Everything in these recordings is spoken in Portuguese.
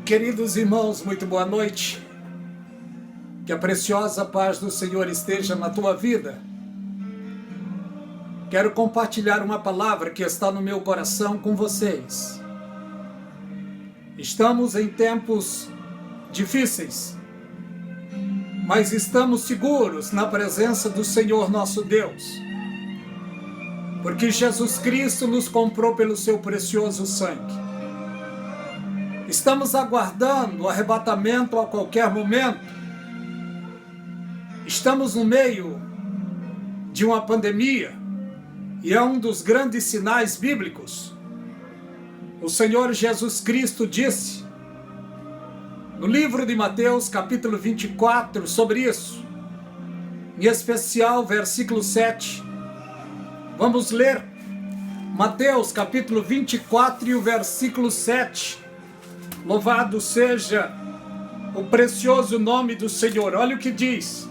Queridos irmãos, muito boa noite. Que a preciosa paz do Senhor esteja na tua vida. Quero compartilhar uma palavra que está no meu coração com vocês. Estamos em tempos difíceis, mas estamos seguros na presença do Senhor nosso Deus, porque Jesus Cristo nos comprou pelo seu precioso sangue. Estamos aguardando o arrebatamento a qualquer momento. Estamos no meio de uma pandemia e é um dos grandes sinais bíblicos. O Senhor Jesus Cristo disse no livro de Mateus, capítulo 24, sobre isso, em especial versículo 7. Vamos ler Mateus, capítulo 24 e o versículo 7. Louvado seja o precioso nome do Senhor. Olha o que diz: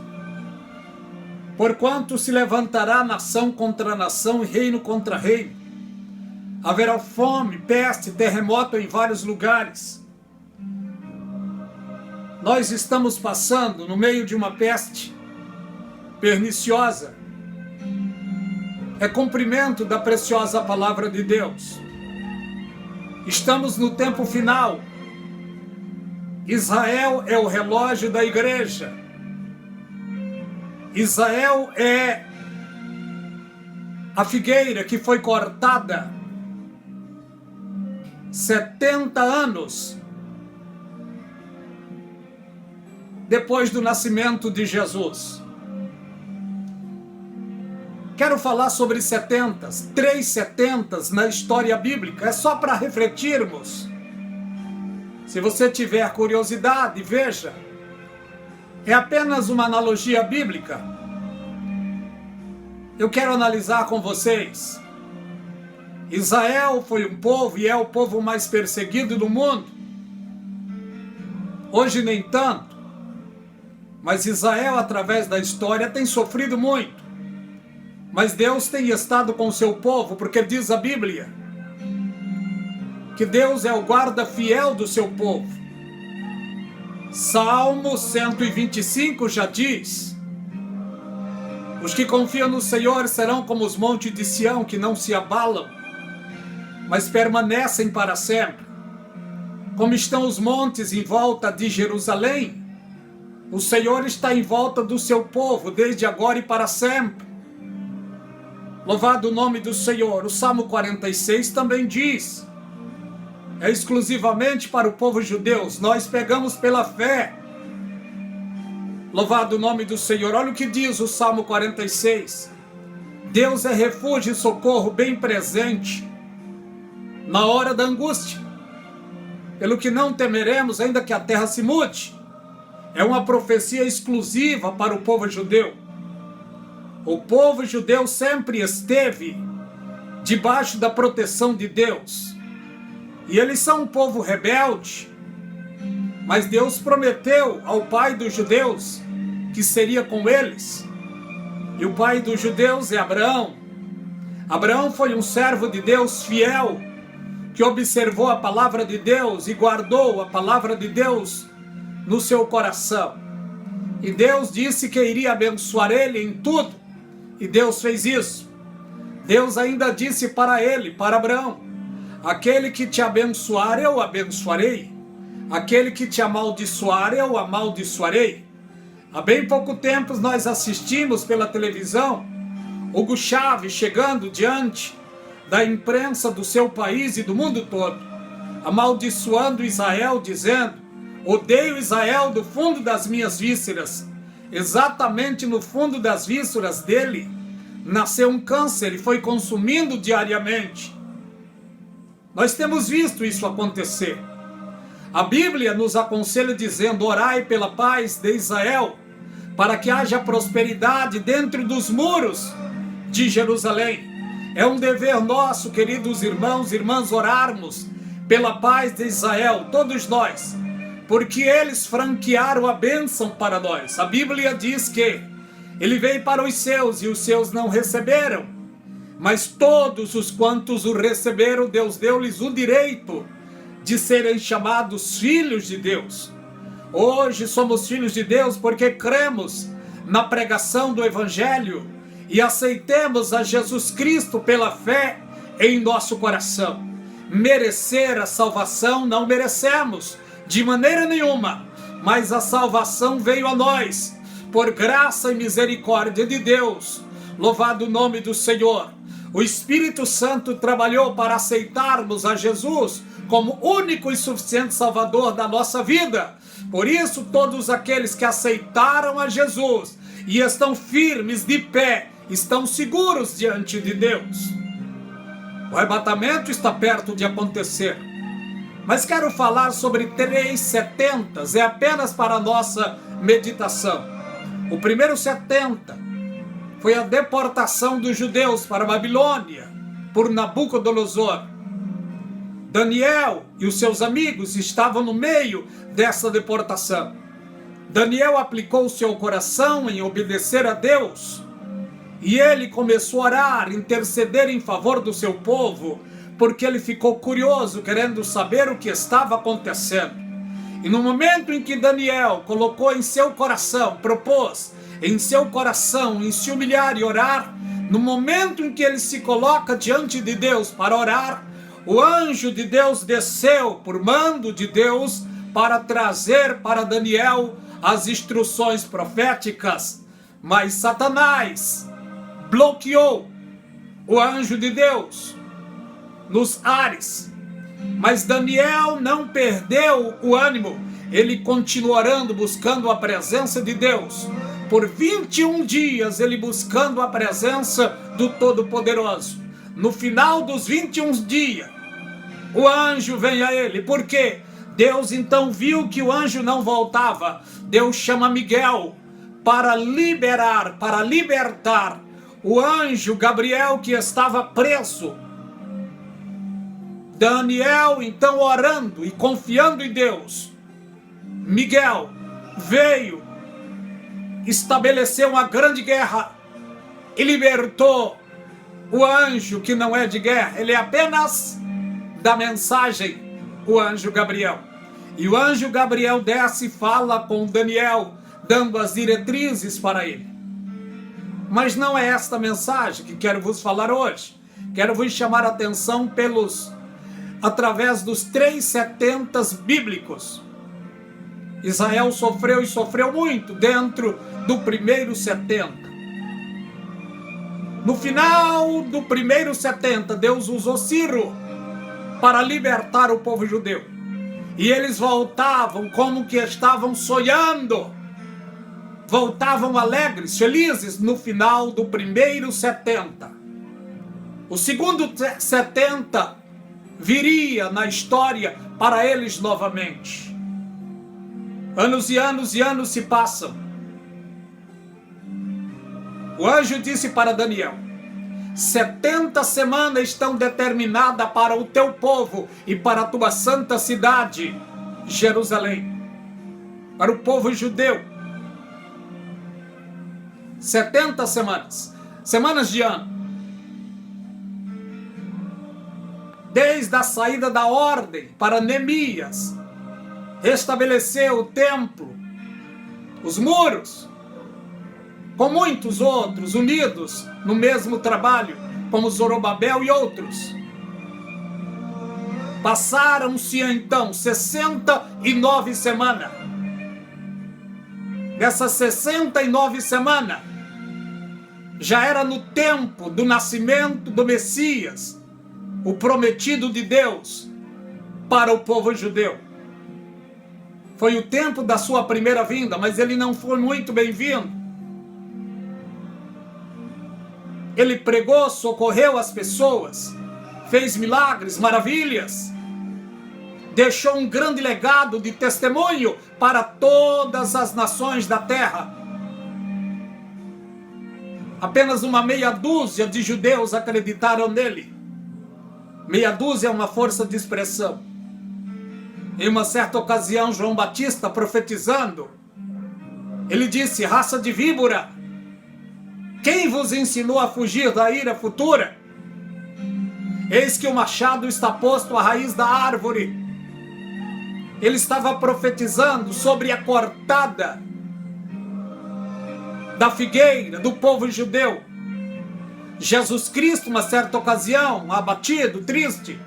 porquanto se levantará nação contra nação e reino contra reino. Haverá fome, peste, terremoto em vários lugares. Nós estamos passando no meio de uma peste perniciosa. É cumprimento da preciosa palavra de Deus. Estamos no tempo final. Israel é o relógio da igreja. Israel é a figueira que foi cortada 70 anos depois do nascimento de Jesus. Quero falar sobre 70, 3 70 na história bíblica. É só para refletirmos. Se você tiver curiosidade, veja. É apenas uma analogia bíblica. Eu quero analisar com vocês. Israel foi um povo e é o povo mais perseguido do mundo. Hoje nem tanto. Mas Israel, através da história, tem sofrido muito. Mas Deus tem estado com o seu povo, porque diz a Bíblia que Deus é o guarda fiel do seu povo. Salmo 125 já diz: os que confiam no Senhor serão como os montes de Sião, que não se abalam, mas permanecem para sempre. Como estão os montes em volta de Jerusalém, o Senhor está em volta do seu povo, desde agora e para sempre. Louvado o nome do Senhor. O Salmo 46 também diz: é exclusivamente para o povo judeu. Nós pegamos pela fé. Louvado o nome do Senhor. Olha o que diz o Salmo 46. Deus é refúgio e socorro bem presente na hora da angústia. Pelo que não temeremos, ainda que a terra se mude. É uma profecia exclusiva para o povo judeu. O povo judeu sempre esteve debaixo da proteção de Deus. E eles são um povo rebelde, mas Deus prometeu ao pai dos judeus que seria com eles. E o pai dos judeus é Abraão. Abraão foi um servo de Deus fiel, que observou a palavra de Deus e guardou a palavra de Deus no seu coração. E Deus disse que iria abençoar ele em tudo, e Deus fez isso. Deus ainda disse para ele, para Abraão: aquele que te abençoar, eu o abençoarei. Aquele que te amaldiçoar, eu o amaldiçoarei. Há bem pouco tempo nós assistimos pela televisão Hugo Chávez chegando diante da imprensa do seu país e do mundo todo, amaldiçoando Israel, dizendo: odeio Israel do fundo das minhas vísceras. Exatamente no fundo das vísceras dele nasceu um câncer e foi consumindo diariamente. Nós temos visto isso acontecer. A Bíblia nos aconselha dizendo: orai pela paz de Israel, para que haja prosperidade dentro dos muros de Jerusalém. É um dever nosso, queridos irmãos e irmãs, orarmos pela paz de Israel, todos nós, porque eles franquearam a bênção para nós. A Bíblia diz que ele veio para os seus e os seus não receberam. Mas todos os quantos o receberam, Deus deu-lhes o direito de serem chamados filhos de Deus. Hoje somos filhos de Deus porque cremos na pregação do Evangelho e aceitemos a Jesus Cristo pela fé em nosso coração. Merecer a salvação não merecemos de maneira nenhuma, mas a salvação veio a nós por graça e misericórdia de Deus. Louvado o nome do Senhor. O Espírito Santo trabalhou para aceitarmos a Jesus como único e suficiente Salvador da nossa vida. Por isso, todos aqueles que aceitaram a Jesus e estão firmes de pé, estão seguros diante de Deus. O arrebatamento está perto de acontecer. Mas quero falar sobre 3 setentas, é apenas para a nossa meditação. O primeiro 70 foi a deportação dos judeus para a Babilônia por Nabucodonosor. Daniel e os seus amigos estavam no meio dessa deportação. Daniel aplicou seu coração em obedecer a Deus e ele começou a orar, interceder em favor do seu povo, porque ele ficou curioso, querendo saber o que estava acontecendo. E no momento em que Daniel colocou em seu coração, propôs em seu coração em se humilhar e orar, no momento em que ele se coloca diante de Deus para orar, o anjo de Deus desceu por mando de Deus para trazer para Daniel as instruções proféticas. Mas Satanás bloqueou o anjo de Deus nos ares. Mas Daniel não perdeu o ânimo. Ele continuou orando, buscando a presença de Deus. Por 21 dias ele buscando a presença do Todo-Poderoso. No final dos 21 dias, o anjo vem a ele. Por quê? Deus então viu que o anjo não voltava. Deus chama Miguel para liberar, para libertar o anjo Gabriel que estava preso. Daniel então orando e confiando em Deus. Miguel veio, estabeleceu uma grande guerra e libertou o anjo que não é de guerra. Ele é apenas da mensagem, o anjo Gabriel. E o anjo Gabriel desce e fala com Daniel, dando as diretrizes para ele. Mas não é esta mensagem que quero vos falar hoje. Quero vos chamar a atenção através dos 3 setentas bíblicos. Israel sofreu e sofreu muito dentro do primeiro 70. No final do primeiro 70, Deus usou Ciro para libertar o povo judeu. E eles voltavam como que estavam sonhando. Voltavam alegres, felizes no final do primeiro 70. O segundo 70 viria na história para eles novamente. Anos e anos e anos se passam. O anjo disse para Daniel: 70 semanas estão determinadas para o teu povo e para a tua santa cidade, Jerusalém, para o povo judeu. 70 semanas, semanas de ano. Desde a saída da ordem para Neemias, restabeleceu o templo, os muros, com muitos outros unidos no mesmo trabalho, como Zorobabel e outros. Passaram-se então 69 semanas. Nessas 69 semanas, já era no tempo do nascimento do Messias, o prometido de Deus para o povo judeu. Foi o tempo da sua primeira vinda, mas ele não foi muito bem-vindo. Ele pregou, socorreu as pessoas, fez milagres, maravilhas, deixou um grande legado de testemunho para todas as nações da terra. Apenas uma meia dúzia de judeus acreditaram nele. Meia dúzia é uma força de expressão. Em uma certa ocasião, João Batista, profetizando, ele disse: raça de víbora, quem vos ensinou a fugir da ira futura? Eis que o machado está posto à raiz da árvore. Ele estava profetizando sobre a cortada da figueira do povo judeu. Jesus Cristo, uma certa ocasião, abatido, triste,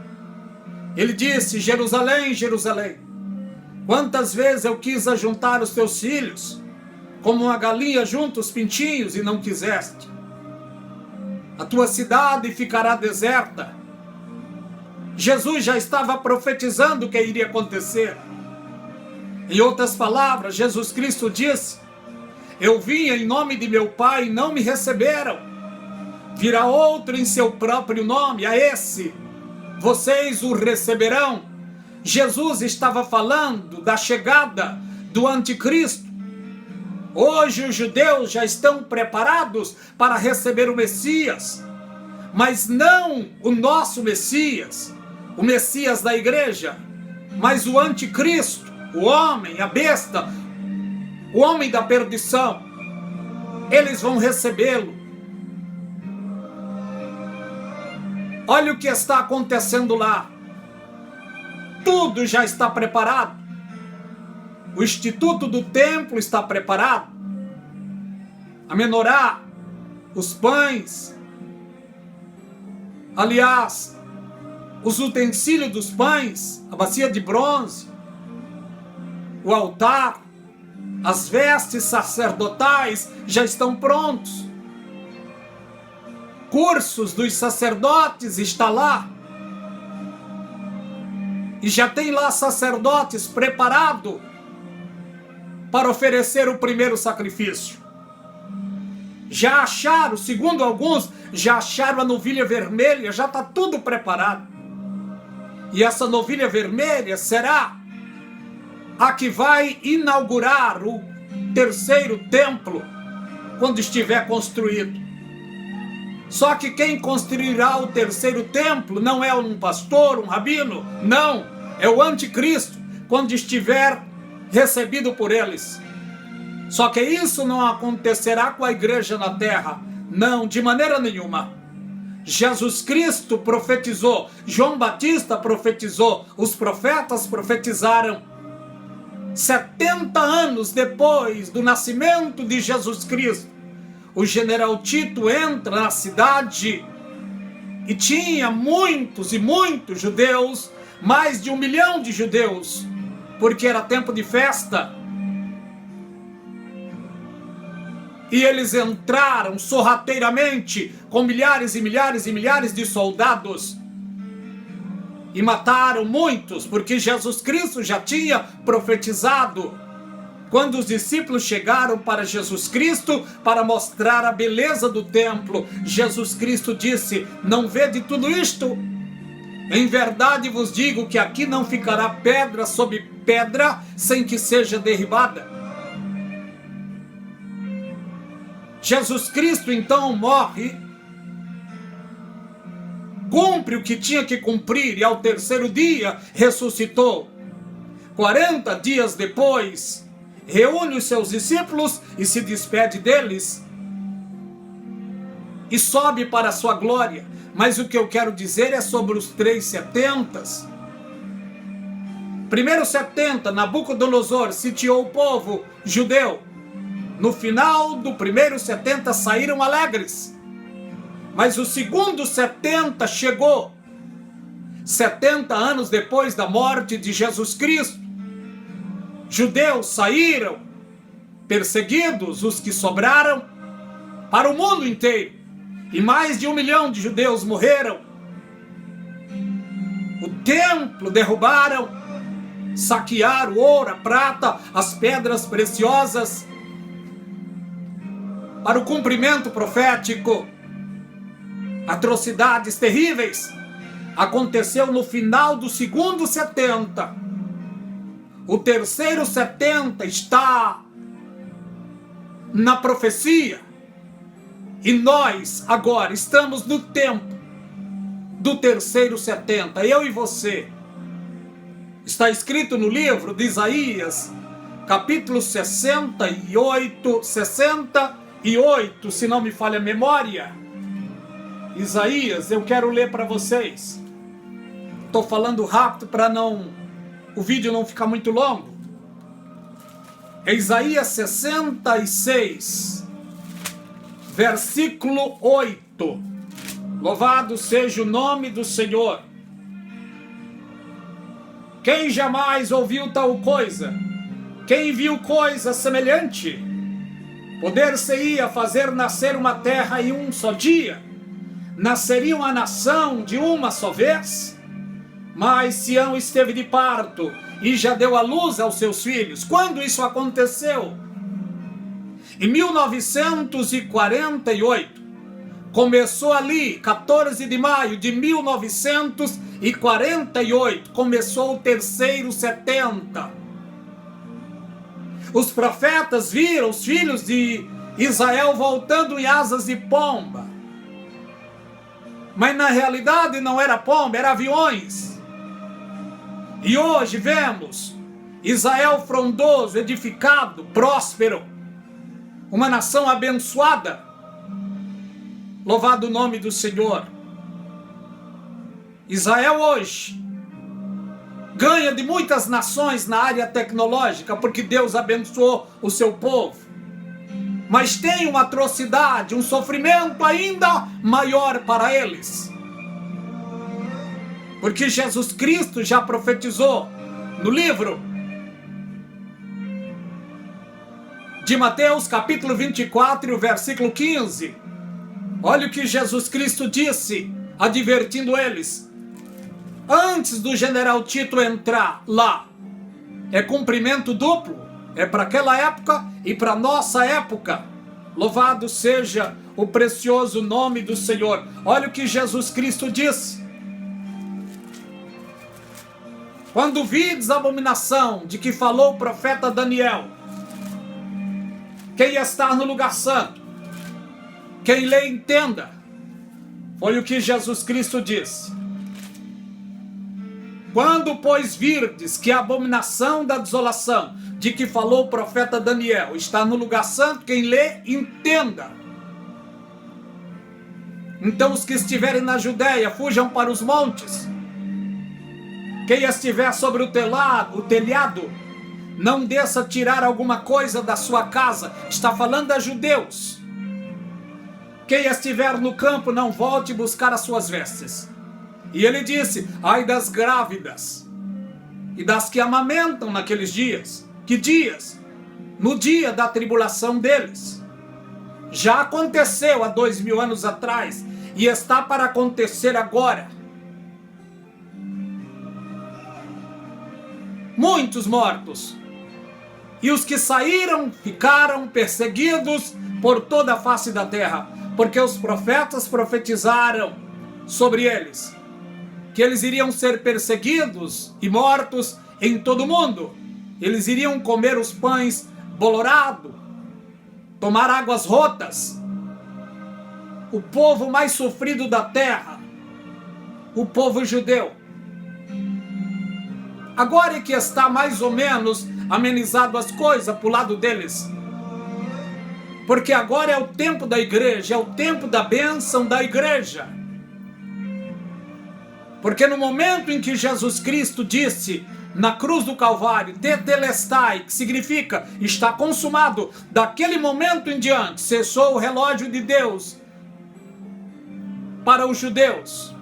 ele disse: Jerusalém, Jerusalém, quantas vezes eu quis ajuntar os teus filhos, como uma galinha junta os pintinhos, e não quiseste. A tua cidade ficará deserta. Jesus já estava profetizando o que iria acontecer. Em outras palavras, Jesus Cristo disse: eu vim em nome de meu Pai e não me receberam. Virá outro em seu próprio nome, a esse vocês o receberão. Jesus estava falando da chegada do anticristo. Hoje os judeus já estão preparados para receber o Messias, mas não o nosso Messias, o Messias da igreja, mas o anticristo, o homem, a besta, o homem da perdição. Eles vão recebê-lo. Olha o que está acontecendo lá. Tudo já está preparado. O instituto do templo está preparado. A menorá, os pães, aliás, os utensílios dos pães, a bacia de bronze, o altar, as vestes sacerdotais já estão prontos. Cursos dos sacerdotes está lá. E já tem lá sacerdotes preparados para oferecer o primeiro sacrifício. Já acharam, segundo alguns, já acharam a novilha vermelha, já está tudo preparado. E essa novilha vermelha será a que vai inaugurar o terceiro templo quando estiver construído. Só que quem construirá o terceiro templo não é um pastor, um rabino, não, é o anticristo, quando estiver recebido por eles. Só que isso não acontecerá com a igreja na terra, não, de maneira nenhuma. Jesus Cristo profetizou, João Batista profetizou, os profetas profetizaram. 70 anos depois do nascimento de Jesus Cristo, o general Tito entra na cidade e tinha muitos e muitos judeus, mais de 1 milhão de judeus, porque era tempo de festa. E eles entraram sorrateiramente com milhares e milhares e milhares de soldados e mataram muitos, porque Jesus Cristo já tinha profetizado. Quando os discípulos chegaram para Jesus Cristo para mostrar a beleza do templo, Jesus Cristo disse: não vede tudo isto? Em verdade vos digo que aqui não ficará pedra sobre pedra sem que seja derribada. Jesus Cristo então morre, cumpre o que tinha que cumprir e ao terceiro dia ressuscitou. 40 dias depois, reúne os seus discípulos e se despede deles e sobe para a sua glória. Mas o que eu quero dizer é sobre os 3 setentas. Primeiro 70, Nabucodonosor sitiou o povo judeu. No final do primeiro 70 saíram alegres. Mas o segundo 70 chegou 70 anos depois da morte de Jesus Cristo. Judeus saíram perseguidos, os que sobraram, para o mundo inteiro. E mais de 1 milhão de judeus morreram. O templo derrubaram, saquearam o ouro, a prata, as pedras preciosas. Para o cumprimento profético, atrocidades terríveis aconteceu no final do segundo 70. O terceiro 70 está na profecia. E nós agora estamos no tempo do terceiro 70, eu e você. Está escrito no livro de Isaías, capítulo 68, se não me falha a memória. Isaías, eu quero ler para vocês. Estou falando rápido para não o vídeo não ficar muito longo. É Isaías 66, versículo 8. Louvado seja o nome do Senhor. Quem jamais ouviu tal coisa? Quem viu coisa semelhante? Poder-se-ia fazer nascer uma terra em um só dia? Nasceria uma nação de uma só vez? Mas Sião esteve de parto e já deu à luz aos seus filhos. Quando isso aconteceu? Em 1948. Começou ali, 14 de maio de 1948, começou o terceiro 70. Os profetas viram os filhos de Israel voltando em asas de pomba. Mas na realidade não era pomba, era aviões. E hoje vemos Israel frondoso, edificado, próspero, uma nação abençoada. Louvado o nome do Senhor. Israel hoje ganha de muitas nações na área tecnológica, porque Deus abençoou o seu povo. Mas tem uma atrocidade, um sofrimento ainda maior para eles. Porque Jesus Cristo já profetizou no livro de Mateus, capítulo 24, e o versículo 15. Olha o que Jesus Cristo disse, advertindo eles. Antes do general Tito entrar lá, é cumprimento duplo, é para aquela época e para nossa época. Louvado seja o precioso nome do Senhor. Olha o que Jesus Cristo disse. Quando vides a abominação de que falou o profeta Daniel, quem está no lugar santo, quem lê entenda, foi o que Jesus Cristo disse. Quando, pois, virdes que a abominação da desolação, de que falou o profeta Daniel, está no lugar santo, quem lê entenda. Então os que estiverem na Judéia, fujam para os montes. Quem estiver sobre o telhado, não desça tirar alguma coisa da sua casa. Está falando a judeus. Quem estiver no campo, não volte buscar as suas vestes. E ele disse, ai das grávidas e das que amamentam naqueles dias. Que dias? No dia da tribulação deles. Já aconteceu há 2000 anos atrás e está para acontecer agora. Muitos mortos. E os que saíram ficaram perseguidos por toda a face da terra, porque os profetas profetizaram sobre eles, que eles iriam ser perseguidos e mortos em todo o mundo. Eles iriam comer os pães bolorados, tomar águas rotas. O povo mais sofrido da terra, o povo judeu. Agora é que está mais ou menos amenizado as coisas para o lado deles. Porque agora é o tempo da igreja, é o tempo da bênção da igreja. Porque no momento em que Jesus Cristo disse na cruz do Calvário, tetelestai, que significa está consumado, daquele momento em diante cessou o relógio de Deus para os judeus.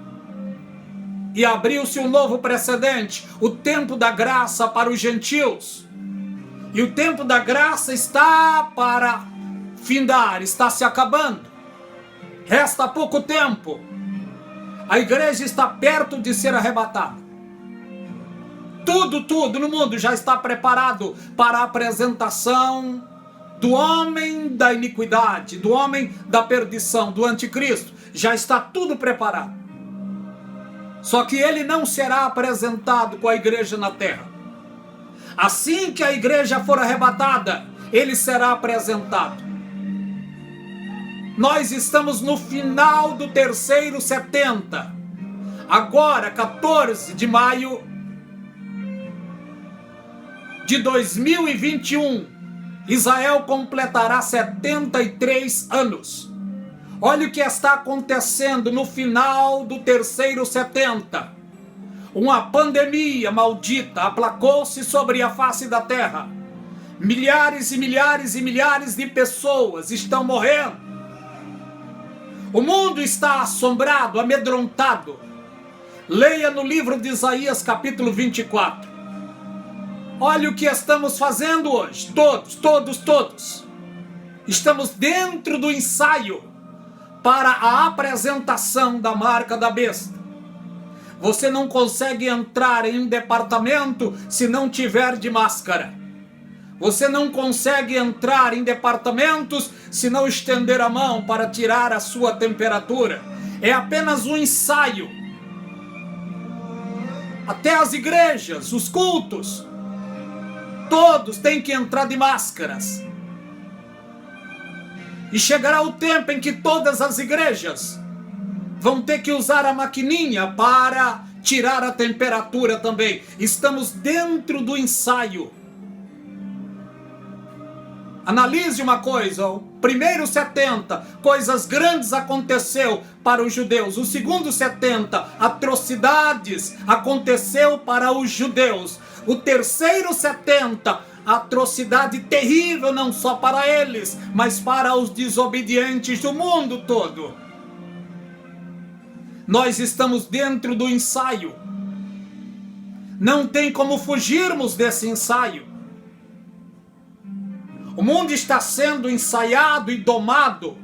E abriu-se um novo precedente, o tempo da graça para os gentios. E o tempo da graça está para findar, está se acabando. Resta pouco tempo. A igreja está perto de ser arrebatada. Tudo no mundo já está preparado para a apresentação do homem da iniquidade, do homem da perdição, do anticristo. Já está tudo preparado. Só que ele não será apresentado com a igreja na terra. Assim que a igreja for arrebatada, ele será apresentado. Nós estamos no final do terceiro 70. Agora, 14 de maio de 2021, Israel completará 73 anos. Olha o que está acontecendo no final do terceiro 70. Uma pandemia maldita aplacou-se sobre a face da terra. Milhares e milhares e milhares de pessoas estão morrendo. O mundo está assombrado, amedrontado. Leia no livro de Isaías, capítulo 24. Olha o que estamos fazendo hoje. Todos. Estamos dentro do ensaio para a apresentação da marca da besta. Você não consegue entrar em um departamento se não tiver de máscara. Você não consegue entrar em departamentos se não estender a mão para tirar a sua temperatura. É apenas um ensaio. Até as igrejas, os cultos, todos têm que entrar de máscaras. E chegará o tempo em que todas as igrejas vão ter que usar a maquininha para tirar a temperatura também. Estamos dentro do ensaio. Analise uma coisa, o primeiro 70, coisas grandes aconteceu para os judeus. O segundo 70, atrocidades aconteceu para os judeus. O terceiro 70, atrocidade terrível não só para eles, mas para os desobedientes do mundo todo. Nós estamos dentro do ensaio. Não tem como fugirmos desse ensaio. O mundo está sendo ensaiado e domado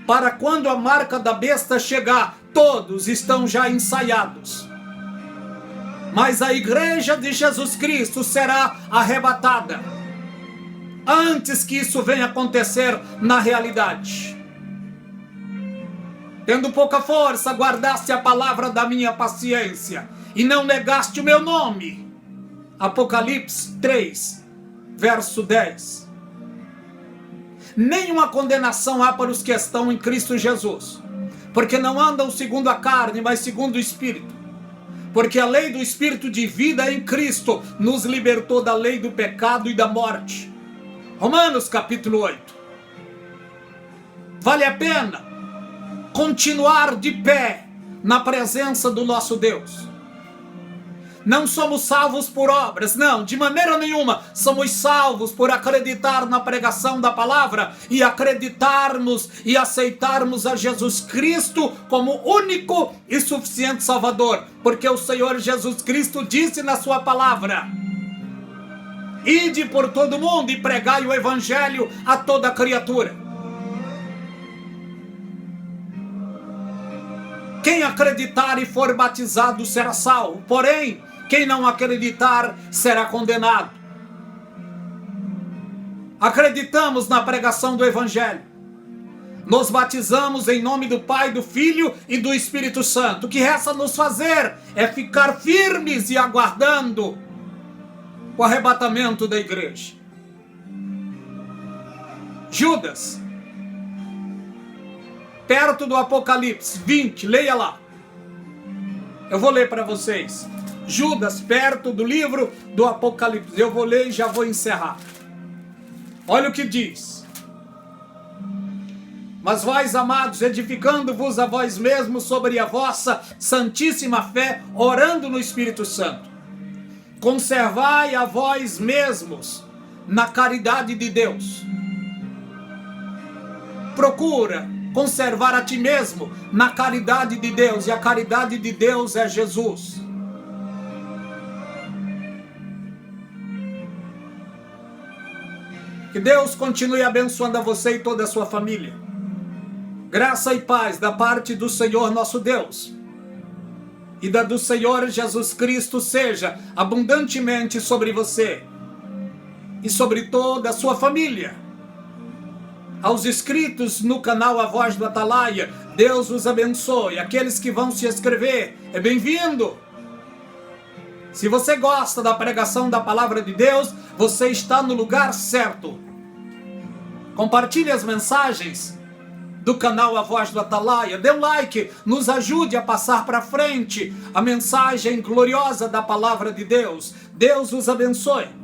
para quando a marca da besta chegar, todos estão já ensaiados. Mas a igreja de Jesus Cristo será arrebatada antes que isso venha acontecer na realidade. Tendo pouca força, guardaste a palavra da minha paciência e não negaste o meu nome. Apocalipse 3, verso 10. Nenhuma condenação há para os que estão em Cristo Jesus, porque não andam segundo a carne, mas segundo o Espírito. Porque a lei do Espírito de vida em Cristo nos libertou da lei do pecado e da morte. Romanos capítulo 8. Vale a pena continuar de pé na presença do nosso Deus. Não somos salvos por obras, não, de maneira nenhuma. Somos salvos por acreditar na pregação da palavra e acreditarmos e aceitarmos a Jesus Cristo como único e suficiente Salvador. Porque o Senhor Jesus Cristo disse na sua palavra: ide por todo mundo e pregai o evangelho a toda criatura. Quem acreditar e for batizado será salvo, porém, quem não acreditar será condenado. Acreditamos na pregação do Evangelho. Nos batizamos em nome do Pai, do Filho e do Espírito Santo. O que resta nos fazer é ficar firmes e aguardando o arrebatamento da igreja. Judas, perto do Apocalipse 20, leia lá. Eu vou ler para vocês. Judas, perto do livro do Apocalipse. Eu vou ler e já vou encerrar. Olha o que diz. Mas vós, amados, edificando-vos a vós mesmos sobre a vossa santíssima fé, orando no Espírito Santo. Conservai a vós mesmos na caridade de Deus. Procura conservar a ti mesmo na caridade de Deus, e a caridade de Deus é Jesus. Que Deus continue abençoando a você e toda a sua família. Graça e paz da parte do Senhor nosso Deus e da do Senhor Jesus Cristo seja abundantemente sobre você e sobre toda a sua família. Aos inscritos no canal A Voz do Atalaia, Deus os abençoe. Aqueles que vão se inscrever, é bem-vindo. Se você gosta da pregação da palavra de Deus, você está no lugar certo. Compartilhe as mensagens do canal A Voz do Atalaia. Dê um like, nos ajude a passar para frente a mensagem gloriosa da palavra de Deus. Deus os abençoe.